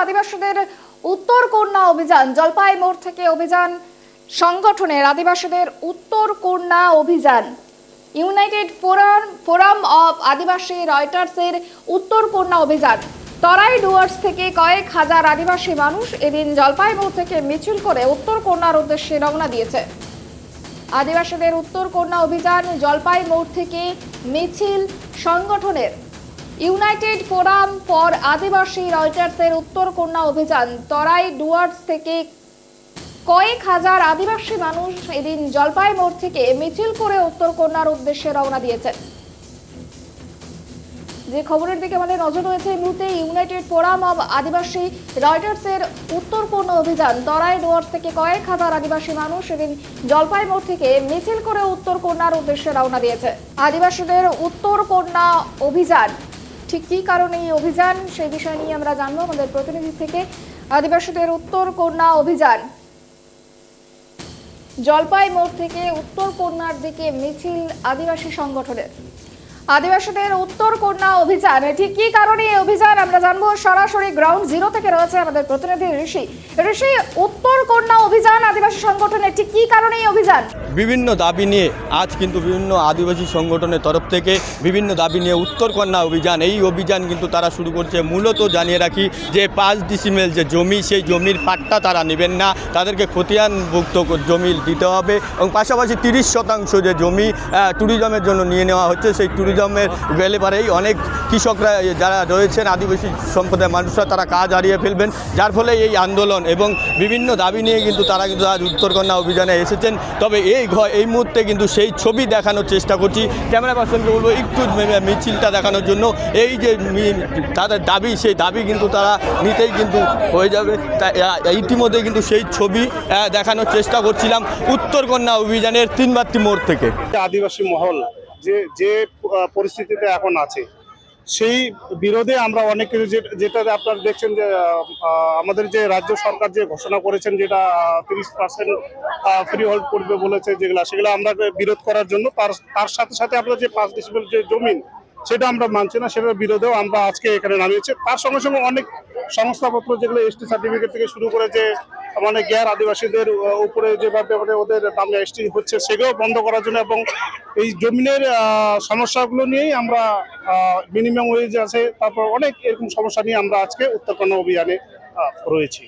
আদিবাসীদের উত্তর কন্যা অভিযান। জলপাই মোড় থেকে অভিযান সংগঠনের আদিবাসীদের উত্তর কন্যা অভিযান। ইউনাইটেড ফোরাম অফ আদিবাসী রয়টার্সের উত্তর কন্যা অভিযান। তরাই ডুয়ার্স থেকে কয়েক হাজার আদিবাসী মানুষ এদিন জলপাই মোড় থেকে মিছিল করে উত্তর কন্যার উদ্দেশ্যে রওনা দিয়েছে। আদিবাসীদের উত্তর কন্যা অভিযান জলপাই মোড় থেকে মিছিল সংগঠনের ইউনাইটেড ফোরাম ফর আদিবাসী রয়টার্সের উত্তর কন্যা অভিযান। তরাই ডুয়ার্স থেকে কয়েক হাজার আদিবাসী মানুষ এদিন জলপাই মোড় থেকে মিছিল করে উত্তর কন্যার উদ্দেশ্যে রওনা দিয়েছেন। যে খবরের দিকে আমাদের নজর রয়েছে এই মুহূর্তে, ইউনাইটেড ফোরাম অব আদিবাসী রয়টার্সের উত্তর কন্যা অভিযান। তরাই ডুয়ার্স থেকে কয়েক হাজার আদিবাসী মানুষ এদিন জলপাই মোড় থেকে মিছিল করে উত্তর কন্যার উদ্দেশ্যে রওনা দিয়েছে। আদিবাসীদের উত্তর কন্যা অভিযান, ঠিক কী কারণে এই অভিযান সেই বিষয় নিয়ে আমরা জানবো আমাদের প্রতিনিধি থেকে। আদিবাসীদের উত্তর কন্যা অভিযান, জলপাই মোড় থেকে উত্তর কন্যার দিকে মিছিল আদিবাসী সংগঠনের। আদিবাসীদের উত্তর কন্যা অভিযান, ঠিক কী কারণে এই অভিযান আমরা জানবো। সরাসরি গ্রাউন্ড জিরো থেকে রয়েছে আমাদের প্রতিনিধি ঋষি। ঋষি, উত্তর কন্যা অভিযান আদিবাসী সংগঠনের ঠিক কী কারণে এই অভিযান? বিভিন্ন দাবি নিয়ে আজ কিন্তু বিভিন্ন আদিবাসী সংগঠনের তরফ থেকে বিভিন্ন দাবি নিয়ে উত্তর কন্যা অভিযান, এই অভিযান কিন্তু তারা শুরু করছে। মূলত জানিয়ে রাখি যে 5 ডিসিমেল যে জমি, সেই জমির পাট্টা তারা নেবেন না, তাদেরকে খতিয়ানভুক্ত জমি দিতে হবে এবং পাশাপাশি 30% যে জমি ট্যুরিজমের জন্য নিয়ে নেওয়া হচ্ছে, সেই ট্যুরিজমের গেলে পারেই অনেক কৃষকরা যারা রয়েছেন আদিবাসী সম্প্রদায়ের মানুষরা তারা কাজ হারিয়ে ফেলবেন, যার ফলে এই আন্দোলন এবং বিভিন্ন দাবি নিয়ে কিন্তু তারা কিন্তু আজ উত্তর কন্যা অভিযানে এসেছেন। তবে এই মুহূর্তে কিন্তু সেই ছবি দেখানোর চেষ্টা করছি, ক্যামেরা পার্সনকে বলবো একটু মিছিলটা দেখানোর জন্য। এই যে তাদের দাবি, সেই দাবি কিন্তু তারা নিতেই কিন্তু হয়ে যাবে। ইতিমধ্যে কিন্তু সেই ছবি দেখানোর চেষ্টা করছিলাম উত্তর কন্যা অভিযানের 3 বাত্তি মোড় থেকে। আদিবাসী মহল যে পরিস্থিতিতে এখন আছে, সেই বিরোধে আমরা অনেক কিছু, যেটা আপনারা দেখছেন যে আমাদের যে রাজ্য সরকার যে ঘোষণা করেছেন, যেটা 30% ফ্রি হোল্ড করবে বলেছে, সেগুলো আমরা বিরোধ করার জন্য, তার সাথে সাথে আমরা যে 5 ডিসিমেল যে জমিন, সেটা আমরা মানছি না, সেটার বিরোধেও আমরা আজকে এখানে নামিয়েছি। তার সঙ্গে সঙ্গে অনেক সংস্থাপত্র, যেগুলো এসটি সার্টিফিকেট থেকে শুরু করে যে মানে গ্যার আদিবাসীদের উপরে যেভাবে ওদের দাম এসটি হচ্ছে, সেগুলো বন্ধ করার জন্য এবং এই জমিনের সমস্যাগুলো নিয়েই আমরা মিনিমাম ওয়েজ আছে, তারপর অনেক এরকম সমস্যা নিয়ে আমরা আজকে উত্তর কন্যা অভিযানে রয়েছি।